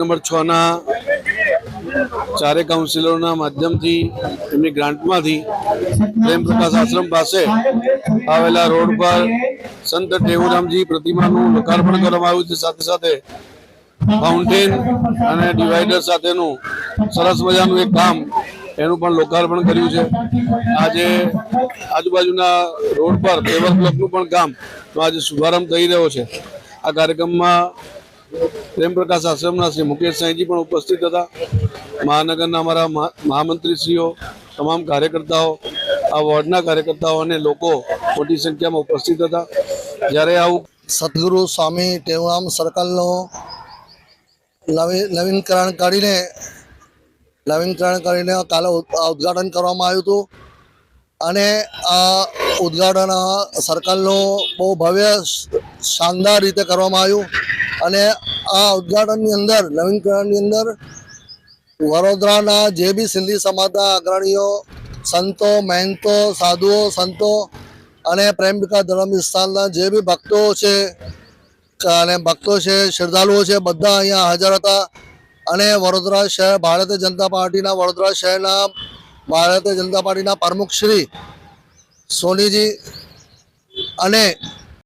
Number 6 ના ચારે કાઉન્સિલરોના માધ્યમથી એમની ગ્રાન્ટમાંથી પ્રેમ પ્રકાશ આશ્રમ પાસે આવેલા રોડ પર સંત ટેવુરામજી પ્રતિમાનું લોકાર્પણ કરવામાં આવ્યું છે। સાથે સાથે ફાઉન્ટેન અને ડિવાઈડર સાથેનું સરસ મજાનું એક કામ એનું પણ લોકાર્પણ કર્યું છે। આજે આજુબાજુના રોડ પર પેવર બ્લોકનું પણ કામ આજે શુભારંભ થઈ રહ્યો છે। આ કાર્યક્રમમાં प्रेम प्रकाश आश्रमना श्री मुकेश साईजी पण उपस्थित था। महानगरना अमरा महामंत्रीश्रीओ, तमाम कार्यकर्ताओं, आ वोर्डना कार्यकर्ताओं अने लोको मोटी संख्या में उपस्थित था। ज्यारे आवुं सद्गुरु स्वामी टेवराम सर्कलनो नवीनीकरण करीने काले उद्घाटन करवामां आव्युं हतुं अने आ उद्घाटन सर्कलनो बहु भव्य शानदार रीते करवामां आव्युं અને આ ઉદ્ઘાટનની અંદર નવીનકરણની અંદર વડોદરાના જે બી સિંધી સમાજના અગ્રણીઓ, સંતો, મહેંતો, સાધુઓ, સંતો અને પ્રેમ વિકાસ ધર્મ વિસ્તારના જે બી ભક્તો છે અને શ્રદ્ધાળુઓ છે, બધા અહીંયા હાજર હતા અને વડોદરા શહેર ભારતીય જનતા પાર્ટીના વડોદરા શહેરના ભારતીય જનતા પાર્ટીના પ્રમુખ શ્રી સોનીજી અને